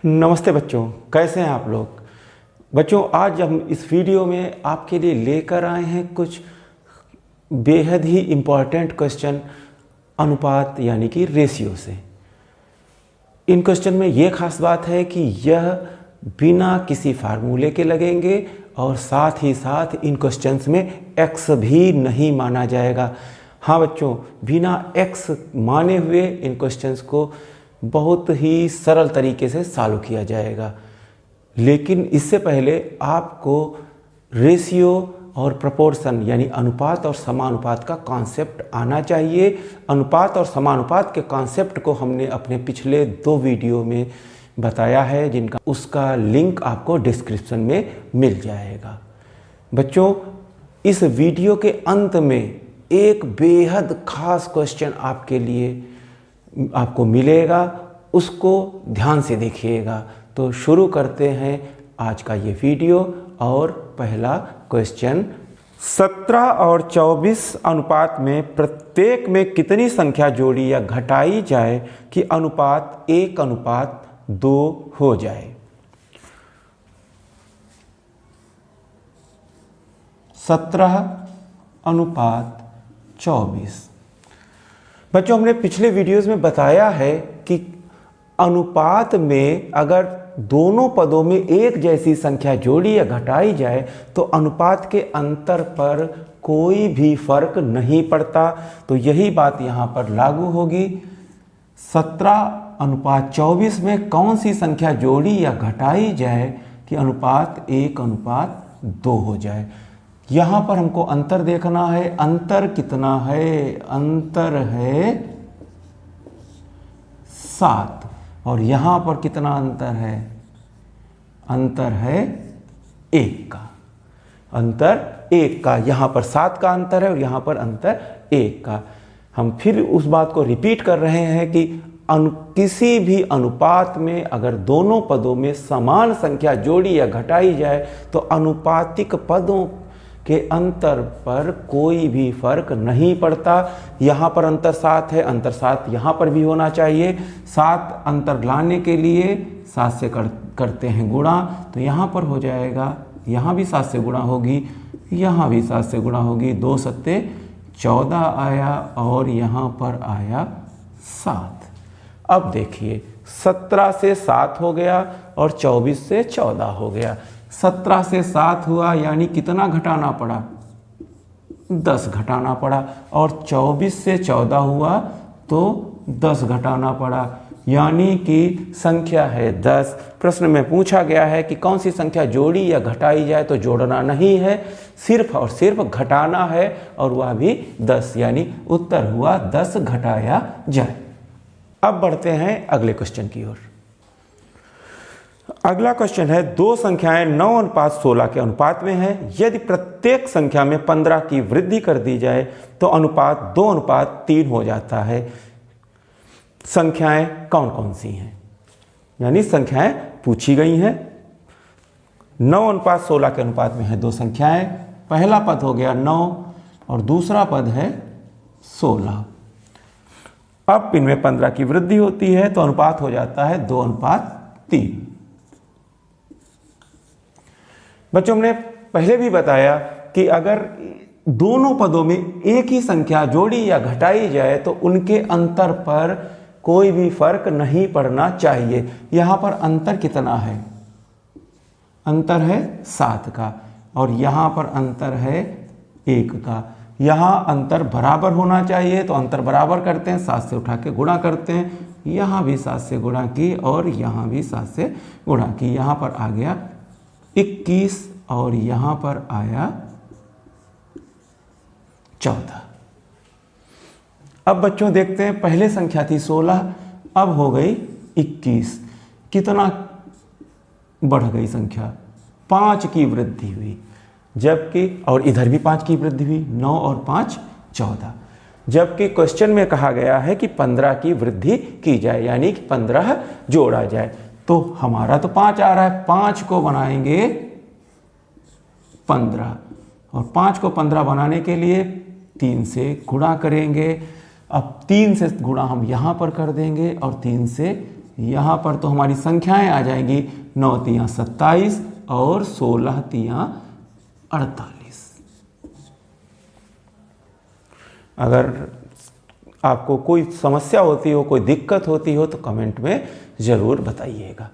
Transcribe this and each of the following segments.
नमस्ते बच्चों, कैसे हैं आप लोग। बच्चों, आज हम इस वीडियो में आपके लिए लेकर आए हैं कुछ बेहद ही इम्पॉर्टेंट क्वेश्चन अनुपात यानी कि रेशियो से। इन क्वेश्चन में ये खास बात है कि यह बिना किसी फार्मूले के लगेंगे और साथ ही साथ इन क्वेश्चंस में x भी नहीं माना जाएगा। हाँ बच्चों, बिना x माने हुए इन क्वेश्चंस को बहुत ही सरल तरीके से सॉल्व किया जाएगा। लेकिन इससे पहले आपको रेशियो और प्रोपोर्शन यानी अनुपात और समानुपात का कॉन्सेप्ट आना चाहिए। अनुपात और समानुपात के कॉन्सेप्ट को हमने अपने पिछले 2 वीडियो में बताया है, जिनका उसका लिंक आपको डिस्क्रिप्शन में मिल जाएगा। बच्चों, इस वीडियो के अंत में एक बेहद खास क्वेश्चन आपके लिए आपको मिलेगा, उसको ध्यान से देखिएगा। तो शुरू करते हैं आज का ये वीडियो। और पहला क्वेश्चन, 17 और 24 अनुपात में प्रत्येक में कितनी संख्या जोड़ी या घटाई जाए कि अनुपात 1:2 हो जाए। 17:24। बच्चों, हमने पिछले वीडियोस में बताया है कि अनुपात में अगर दोनों पदों में एक जैसी संख्या जोड़ी या घटाई जाए तो अनुपात के अंतर पर कोई भी फर्क नहीं पड़ता। तो यही बात यहाँ पर लागू होगी। 17:24 में कौन सी संख्या जोड़ी या घटाई जाए कि अनुपात 1:2 हो जाए। यहाँ पर हमको अंतर देखना है। अंतर कितना है? अंतर है 7। और यहाँ पर कितना अंतर है? अंतर है 1 का। अंतर 1 का, यहाँ पर 7 का अंतर है और यहाँ पर अंतर 1 का। हम फिर उस बात को रिपीट कर रहे हैं कि किसी भी अनुपात में अगर दोनों पदों में समान संख्या जोड़ी या घटाई जाए तो अनुपातिक पदों के अंतर पर कोई भी फर्क नहीं पड़ता। यहाँ पर अंतर 7 है, अंतर 7 यहाँ पर भी होना चाहिए। 7 अंतर लाने के लिए 7 से करते हैं गुणा, तो यहाँ पर हो जाएगा, यहाँ भी 7 से गुणा होगी, यहाँ भी 7 से गुणा होगी। 2 सत्ते 14 आया और यहाँ पर आया 7। अब देखिए, 17 से 7 हो गया और 24 से 14 हो गया। 17 से 7 हुआ यानी कितना घटाना पड़ा? 10 घटाना पड़ा। और 24 से 14 हुआ तो 10 घटाना पड़ा, यानी कि संख्या है 10। प्रश्न में पूछा गया है कि कौन सी संख्या जोड़ी या घटाई जाए, तो जोड़ना नहीं है, सिर्फ और सिर्फ घटाना है, और वह भी 10, यानी उत्तर हुआ 10 घटाया जाए। अब बढ़ते हैं अगले क्वेश्चन की ओर। अगला क्वेश्चन है, 2 संख्याएं 9:16 के अनुपात में हैं। यदि प्रत्येक संख्या में 15 की वृद्धि कर दी जाए तो अनुपात 2:3 हो जाता है। संख्याएं कौन कौन सी हैं? यानी संख्याएं पूछी गई हैं। 9:16 के अनुपात में है 2 संख्याएं। पहला पद हो गया 9 और दूसरा पद है 16। अब इनमें 15 की वृद्धि होती है तो अनुपात हो जाता है 2:3। बच्चों, हमने पहले भी बताया कि अगर दोनों पदों में एक ही संख्या जोड़ी या घटाई जाए तो उनके अंतर पर कोई भी फर्क नहीं पड़ना चाहिए। यहाँ पर अंतर कितना है? अंतर है 7 का और यहाँ पर अंतर है 1 का। यहाँ अंतर बराबर होना चाहिए तो अंतर बराबर करते हैं, 7 से उठा के गुणा करते हैं। यहाँ भी 7 से गुणा की और यहाँ भी 7 से गुणा की। यहाँ पर आ गया 21 और यहाँ पर आया 14। अब बच्चों देखते हैं, पहले संख्या थी 16, अब हो गई 21। कितना बढ़ गई संख्या? 5 की वृद्धि हुई, जबकि और इधर भी 5 की वृद्धि हुई, 9 और 5 14। जबकि क्वेश्चन में कहा गया है कि 15 की वृद्धि की जाए, यानी कि 15 जोड़ा जाए। तो हमारा तो 5 आ रहा है, 5 को बनाएंगे 15 और 5 को 15 बनाने के लिए 3 से गुणा करेंगे। अब 3 से गुणा हम यहाँ पर कर देंगे और 3 से यहाँ पर तो हमारी संख्याएं आ जाएंगी 9 तियां 27 और 16 तियां 48। अगर आपको कोई समस्या होती हो, कोई दिक्कत होती हो तो कमेंट में ज़रूर बताइएगा।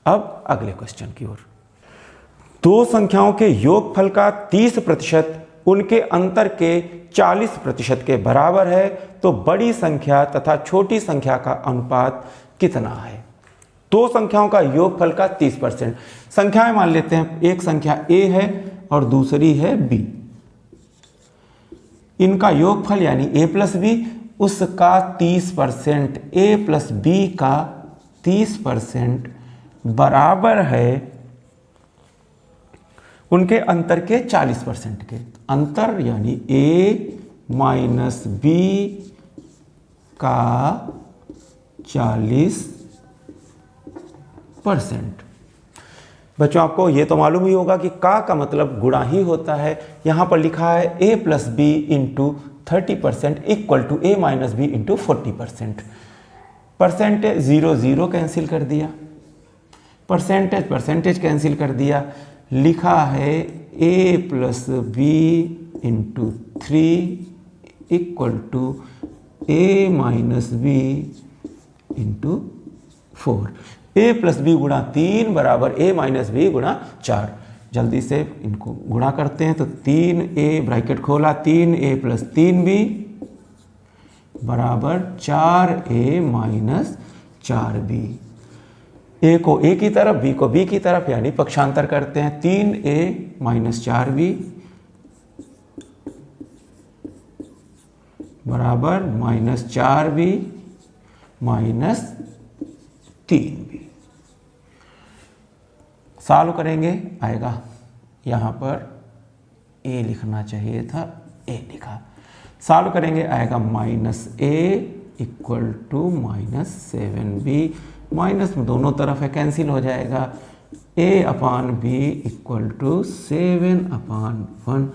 अब अगले क्वेश्चन की ओर। दो संख्याओं के योगफल का 30% उनके अंतर के 40% के बराबर है, तो बड़ी संख्या तथा छोटी संख्या का अनुपात कितना है? दो संख्याओं का योगफल का 30%। संख्याएं मान लेते हैं, एक संख्या a है और दूसरी है b। इनका योगफल यानी a प्लस b, उसका 30%, a प्लस b का 30% बराबर है उनके अंतर के 40% के। अंतर यानी a माइनस b का 40%। बच्चों आपको ये तो मालूम ही होगा कि का मतलब गुणा ही होता है। यहाँ पर लिखा है a plus B into 30% equal to a minus B into 40%। Percentage 0 0 cancel कर दिया, परसेंटेज कैंसिल कर दिया। लिखा है a plus B into 3 equal to a minus B into 4। a plus B गुणा 3 बराबर a माइनस बी गुणा 4। जल्दी से इनको गुणा करते हैं तो 3a ब्रैकेट खोला, 3a प्लस 3b बराबर 4a माइनस 4b। a को a की तरफ, b को b की तरफ यानी पक्षांतर करते हैं। 3a माइनस 4b बराबर minus 4b minus 3b। Solve करेंगे, आएगा यहाँ पर a लिखना चाहिए था, a लिखा। सॉल्व करेंगे आएगा minus a equal to minus 7b। Minus दोनों तरफ है, कैंसिल हो जाएगा। a upon b equal to 7/1।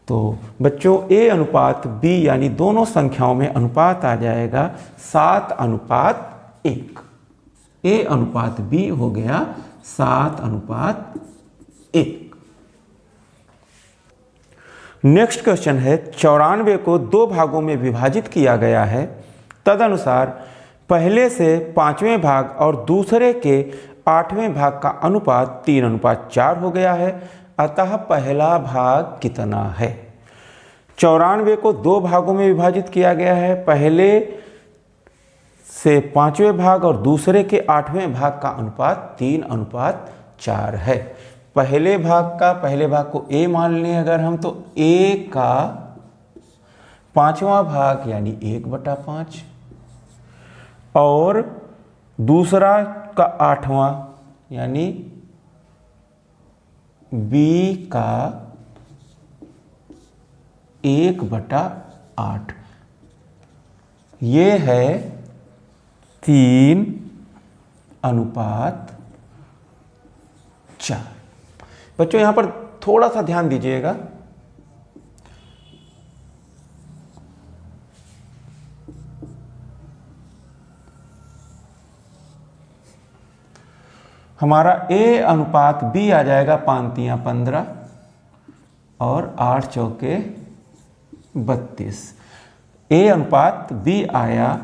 तो बच्चों a अनुपात b यानी दोनों संख्याओं में अनुपात आ जाएगा 7:1। a अनुपात b हो गया 7:1। नेक्स्ट क्वेश्चन है, 94 को 2 भागों में विभाजित किया गया है। तदनुसार पहले से 5वें भाग और दूसरे के 8वें भाग का अनुपात 3:4 हो गया है, अतः पहला भाग कितना है? 94 को 2 भागों में विभाजित किया गया है, पहले से 5वें भाग और दूसरे के 8वें भाग का अनुपात 3:4 है। पहले भाग को a मान लें अगर हम, तो a का 5वां भाग यानी 1/5 और दूसरा का 8वां यानी b का 1/8। ये है 3:4। बच्चों यहां पर थोड़ा सा ध्यान दीजिएगा। हमारा a अनुपात b आ जाएगा 5×3 और 8×4 32। a अनुपात b आया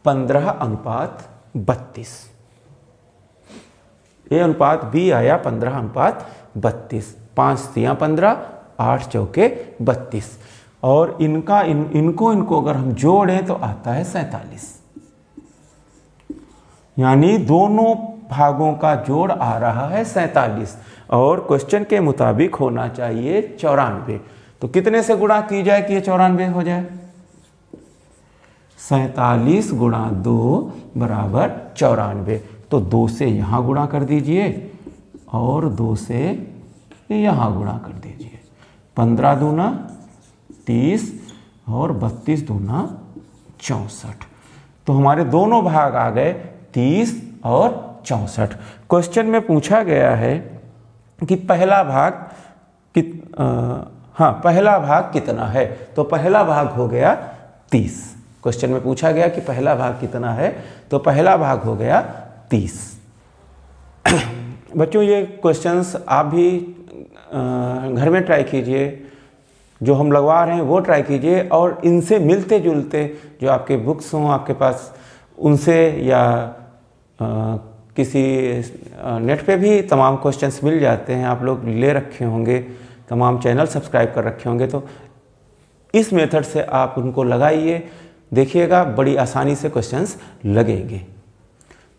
15:32। a अनुपात b आया 15:32। 5×3 8×4 32। और इनको अगर हम जोड़ें तो आता है 47। यानी दोनों भागों का जोड़ आ रहा है 47 और क्वेश्चन के मुताबिक होना चाहिए 94। तो कितने से गुणा की जाए कि ये 94 हो जाए? 47 गुणा 2 बराबर 94। तो 2 से यहाँ गुणा कर दीजिए और 2 से यहाँ गुणा कर दीजिए। 15 दूना 30 और 32 दूना 64। तो हमारे दोनों भाग आ गए 30 और 64। क्वेश्चन में पूछा गया है कि पहला भाग कितना है? तो पहला भाग हो गया 30। क्वेश्चन में पूछा गया कि पहला भाग कितना है, तो पहला भाग हो गया 30। बच्चों ये क्वेश्चंस आप भी घर में ट्राई कीजिए, जो हम लगवा रहे हैं वो ट्राई कीजिए, और इनसे मिलते जुलते जो आपके बुक्स हों आपके पास उनसे, या किसी नेट पे भी तमाम क्वेश्चंस मिल जाते हैं, आप लोग ले रखे होंगे, तमाम चैनल सब्सक्राइब कर रखे होंगे, तो इस मेथड से आप उनको लगाइए, देखिएगा बड़ी आसानी से क्वेश्चंस लगेंगे।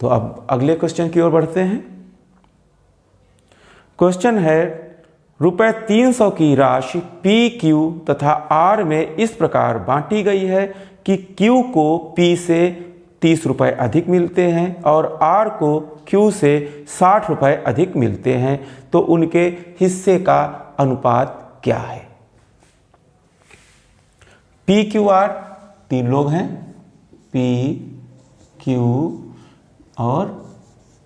तो अब अगले क्वेश्चन की ओर बढ़ते हैं। क्वेश्चन है रुपए 300 की राशि पी, क्यू तथा आर में इस प्रकार बांटी गई है कि क्यू को पी से 30 रुपए अधिक मिलते हैं और आर को क्यू से 60 रुपए अधिक मिलते हैं, तो उनके हिस्से का अनुपात क्या है। पी क्यू आर 3 लोग हैं, पी क्यू और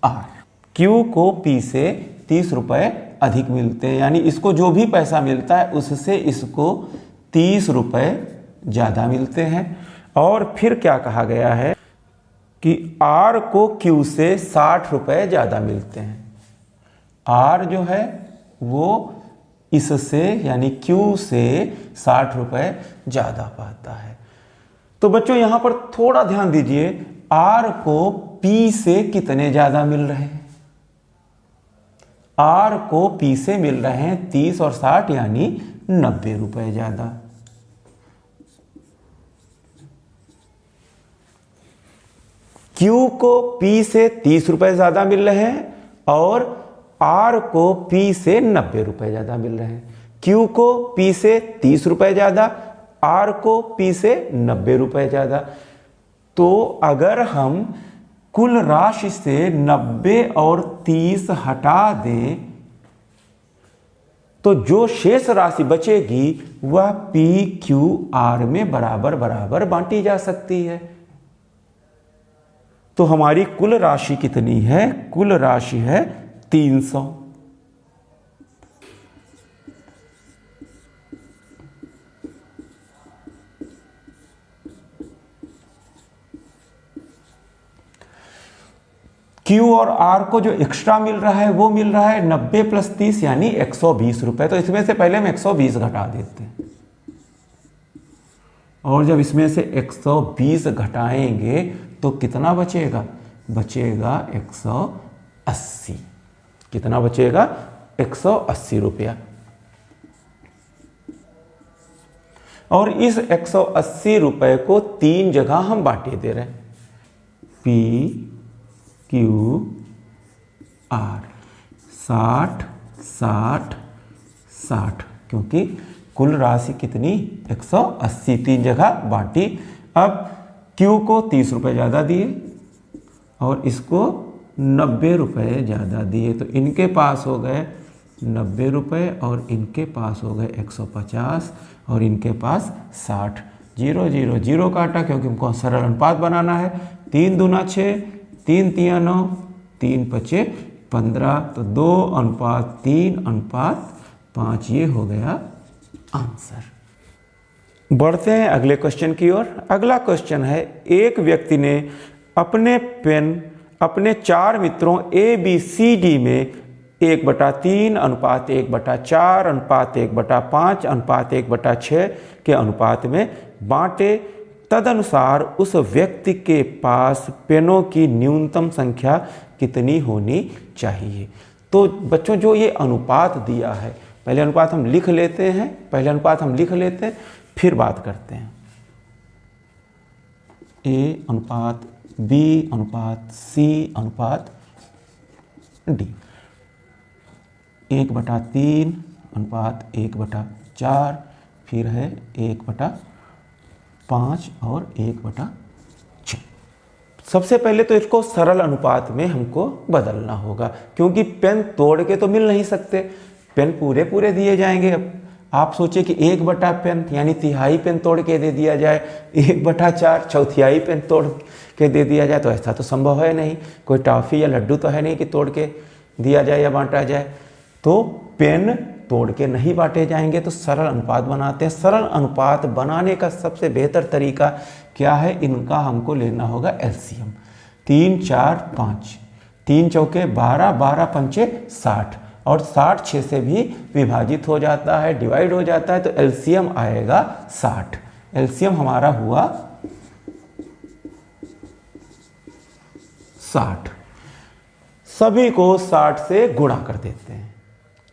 आर। क्यू को पी से 30 रुपए अधिक मिलते हैं, यानी इसको जो भी पैसा मिलता है उससे इसको 30 रुपए ज़्यादा मिलते हैं। और फिर क्या कहा गया है कि आर को क्यू से 60 रुपए ज़्यादा मिलते हैं। आर जो है वो इससे यानी क्यू से 60 रुपए ज़्यादा पाता है। तो बच्चों यहाँ पर थोड़ा ध्यान दीजिए, आर को पी से कितने ज़्यादा मिल रहे हैं। आर को पी से मिल रहे हैं 30 और 60 यानी 90 रुपए ज़्यादा। क्यू को पी से 30 रुपए ज़्यादा मिल रहे हैं और आर को पी से 90 रुपए ज़्यादा मिल रहे हैं। क्यू को पी से 30 रुपए ज़्यादा, आर को पी से 90 रुपए ज़्यादा। तो अगर हम कुल राशि से 90 और 30 हटा दें तो जो शेष राशि बचेगी वह पी क्यू आर में बराबर बराबर बांटी जा सकती है। तो हमारी कुल राशि कितनी है? कुल राशि है 300। क्यू और आर को जो एक्स्ट्रा मिल रहा है वो मिल रहा है 90 प्लस 30 यानी 120 रुपए। तो इसमें से पहले हम 120 घटा देते हैं और जब इसमें से 120 घटाएंगे तो कितना बचेगा? बचेगा 180। कितना बचेगा? 180 रुपया। और इस 180 रुपए को 3 जगह हम बांटे दे रहे हैं, पी क्यू आर। 60 60 60, क्योंकि कुल राशि कितनी? 180, 3 जगह बांटी। अब क्यू को 30 रुपए ज़्यादा दिए और इसको 90 रुपए ज़्यादा दिए, तो इनके पास हो गए 90 रुपए और इनके पास हो गए 150 और इनके पास 60। 0 0 0 काटा क्योंकि हमको सरल अनुपात बनाना है। 3 दूना 6, 3 तिया 9, 3 पचे 15, तो 2:3:5 ये हो गया आंसर। बढ़ते हैं अगले क्वेश्चन की ओर। अगला क्वेश्चन है, एक व्यक्ति ने अपने पेन अपने 4 मित्रों ए बी सी डी में 1/3:4:1/5:1/6 के अनुपात में बांटे। तदनुसार उस व्यक्ति के पास पेनों की न्यूनतम संख्या कितनी होनी चाहिए। तो बच्चों जो ये अनुपात दिया है, पहले अनुपात हम लिख लेते हैं, फिर बात करते हैं। ए अनुपात बी अनुपात सी अनुपात डी। 1/3:1/4, फिर है 1/5 और 1/6। सबसे पहले तो इसको सरल अनुपात में हमको बदलना होगा, क्योंकि पेन तोड़ के तो मिल नहीं सकते, पेन पूरे पूरे दिए जाएंगे। अब आप सोचिए कि 1 पेन यानी तिहाई पेन तोड़ के दे दिया जाए, 1/4 चौथाई पेन तोड़ के दे दिया जाए, तो ऐसा तो संभव है नहीं। कोई टॉफ़ी या लड्डू तो है नहीं कि तोड़ के दिया जाए या बांटा जाए। तो पेन तोड़ के नहीं बांटे जाएंगे तो सरल अनुपात बनाते हैं। सरल अनुपात बनाने का सबसे बेहतर तरीका क्या है, इनका हमको लेना होगा एलसीएम। 3 4 5, 3 चौके 12, 12 पंचे 60 और 60 6 से भी विभाजित हो जाता है, डिवाइड हो जाता है, तो एलसीएम आएगा 60। एलसीएम हमारा हुआ 60। सभी को 60 से गुणा कर देते हैं,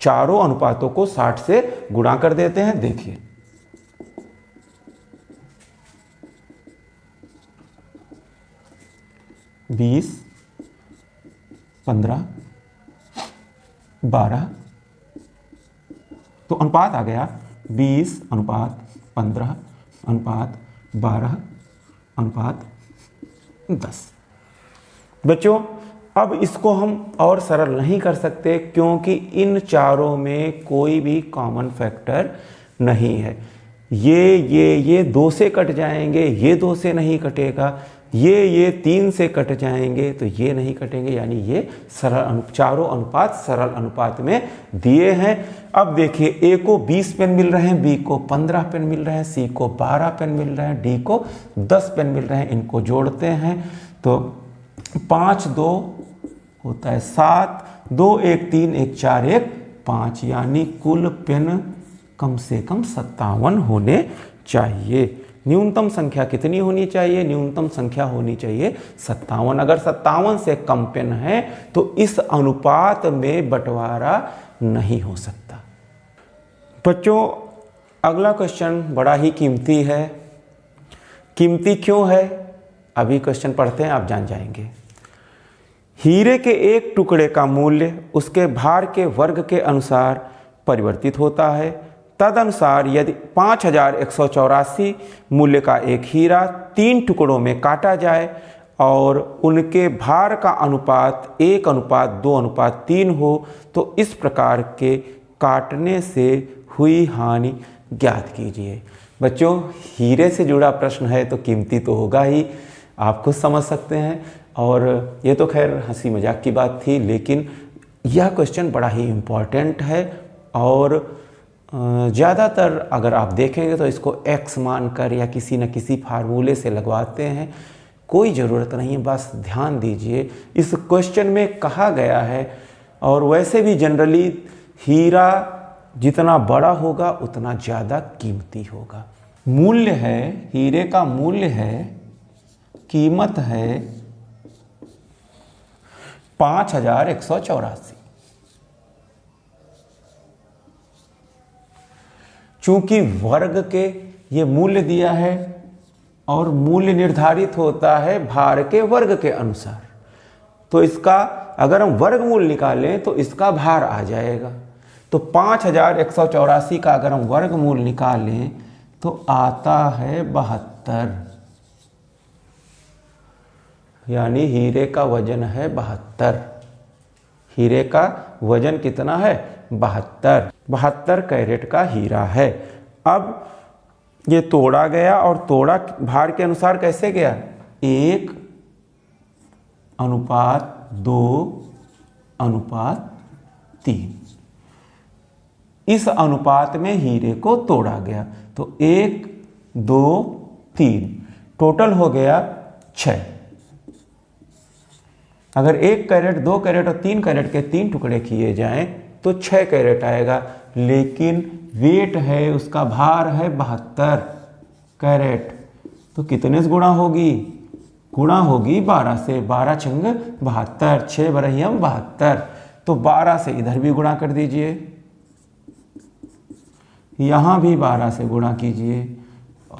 चारों अनुपातों को 60 से गुणा कर देते हैं। देखिए 20, 15, 12, तो अनुपात आ गया 20 अनुपात 15 अनुपात 12 अनुपात 10। बच्चों अब इसको हम और सरल नहीं कर सकते क्योंकि इन चारों में कोई भी कॉमन फैक्टर नहीं है। ये 2 से कट जाएंगे, ये 2 से नहीं कटेगा, ये 3 से कट जाएंगे तो ये नहीं कटेंगे, यानी ये सरल चारों अनुपात सरल अनुपात में दिए हैं। अब देखिए ए को 20 पेन मिल रहे हैं, बी को 15 पेन मिल रहे हैं, सी को 12 पेन मिल रहे हैं, डी को 10 पेन मिल रहे हैं। इनको जोड़ते हैं तो 5 2 होता है 7, 2 1 3 1 4 1 5, यानी कुल पेन कम से कम 57 होने चाहिए। न्यूनतम संख्या कितनी होनी चाहिए? न्यूनतम संख्या होनी चाहिए 57। अगर 57 से कम पेन है तो इस अनुपात में बंटवारा नहीं हो सकता। बच्चों अगला क्वेश्चन बड़ा ही कीमती है। कीमती क्यों है, अभी क्वेश्चन पढ़ते हैं, आप जान जाएंगे। हीरे के एक टुकड़े का मूल्य उसके भार के वर्ग के अनुसार परिवर्तित होता है। तदनुसार यदि 5184 मूल्य का एक हीरा 3 टुकड़ों में काटा जाए और उनके भार का अनुपात 1:2:3 हो तो इस प्रकार के काटने से हुई हानि ज्ञात कीजिए। बच्चों हीरे से जुड़ा प्रश्न है तो कीमती तो होगा ही, आप खुद समझ सकते हैं। और ये तो खैर हंसी मजाक की बात थी, लेकिन यह क्वेश्चन बड़ा ही इम्पॉर्टेंट है और ज़्यादातर अगर आप देखेंगे तो इसको x मानकर या किसी न किसी फार्मूले से लगवाते हैं। कोई ज़रूरत नहीं है, बस ध्यान दीजिए इस क्वेश्चन में कहा गया है। और वैसे भी जनरली हीरा जितना बड़ा होगा उतना ज़्यादा कीमती होगा। मूल्य है, हीरे का मूल्य है, कीमत है 5184। चूंकि वर्ग के ये मूल्य दिया है और मूल्य निर्धारित होता है भार के वर्ग के अनुसार, तो इसका अगर हम वर्गमूल निकालें तो इसका भार आ जाएगा। तो 5184 का अगर हम वर्गमूल निकालें तो आता है 72, यानी हीरे का वजन है 72। हीरे का वजन कितना है? 72 कैरेट का हीरा है। अब ये तोड़ा गया और तोड़ा भार के अनुसार कैसे गया? 1:2:3। इस अनुपात में हीरे को तोड़ा गया तो 1 2 3 टोटल हो गया 6। अगर 1 कैरेट 2 कैरेट और 3 कैरेट के 3 टुकड़े किए जाएं तो 6 कैरेट आएगा, लेकिन वेट है उसका, भार है 72 कैरेट, तो कितने से गुणा होगी? गुणा होगी 12 से। 12 छंग 72, 6 बरहियम 72, तो 12 से इधर भी गुणा कर दीजिए, यहाँ भी 12 से गुणा कीजिए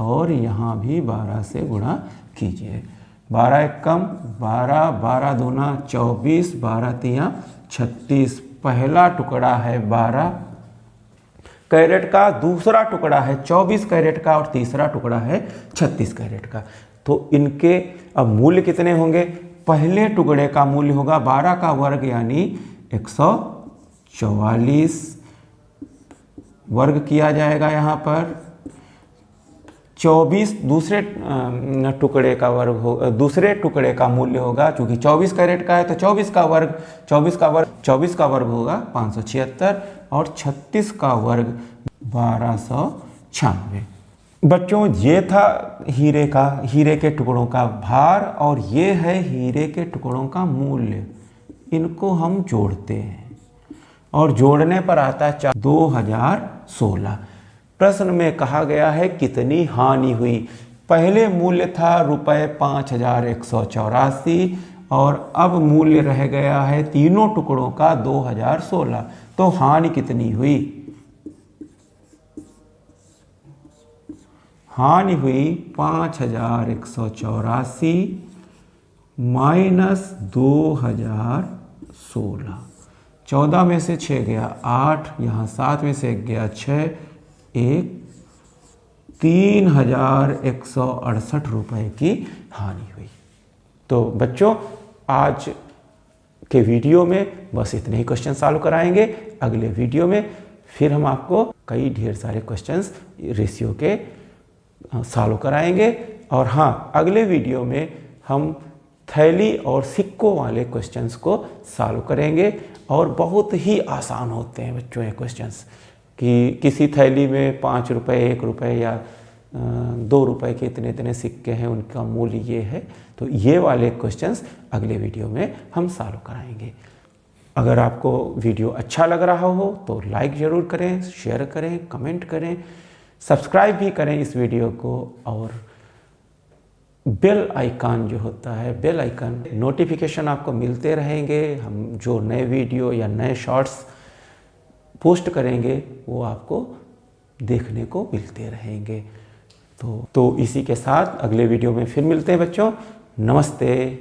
और यहाँ भी 12 से गुणा कीजिए। 12 एक कम 12, 12 दूना 24, 12 तिया 36। पहला टुकड़ा है 12 कैरेट का, दूसरा टुकड़ा है 24 कैरेट का और तीसरा टुकड़ा है 36 कैरेट का। तो इनके अब मूल्य कितने होंगे? पहले टुकड़े का मूल्य होगा 12 का वर्ग यानी 144 वर्ग किया जाएगा यहाँ पर। 24 दूसरे टुकड़े का वर्ग होगा, दूसरे टुकड़े का मूल्य होगा, चूंकि 24 कैरेट का है तो 24 का वर्ग होगा 576 और 36 का वर्ग 1296। बच्चों ये था हीरे के टुकड़ों का भार और ये है हीरे के टुकड़ों का मूल्य। इनको हम जोड़ते हैं और जोड़ने पर आता है 2016। प्रश्न में कहा गया है कितनी हानि हुई। पहले मूल्य था ₹5184 और अब मूल्य रह गया है तीनों टुकड़ों का 2016। तो हानि कितनी हुई? हानि हुई 5184 माइनस 2016। 14 में से 6 गया 8, यहाँ 7 में से 1 गया 6, 3168 रुपये की हानि हुई। तो बच्चों आज के वीडियो में बस इतने ही क्वेश्चन सॉल्व कराएंगे। अगले वीडियो में फिर हम आपको कई ढेर सारे क्वेश्चंस रेशियो के सॉल्व कराएंगे। और हाँ, अगले वीडियो में हम थैली और सिक्कों वाले क्वेश्चंस को सॉल्व करेंगे और बहुत ही आसान होते हैं बच्चों ये क्वेश्चंस कि किसी थैली में 5 रुपये, 1 रुपये या 2 रुपये के इतने इतने सिक्के हैं, उनका मूल्य ये है। तो ये वाले क्वेश्चंस अगले वीडियो में हम सॉल्व कराएंगे। अगर आपको वीडियो अच्छा लग रहा हो तो लाइक ज़रूर करें, शेयर करें, कमेंट करें, सब्सक्राइब भी करें इस वीडियो को और बेल आइकन जो होता है, बेल आइकन नोटिफिकेशन आपको मिलते रहेंगे। हम जो नए वीडियो या नए शॉर्ट्स पोस्ट करेंगे वो आपको देखने को मिलते रहेंगे। तो इसी के साथ अगले वीडियो में फिर मिलते हैं बच्चों। नमस्ते।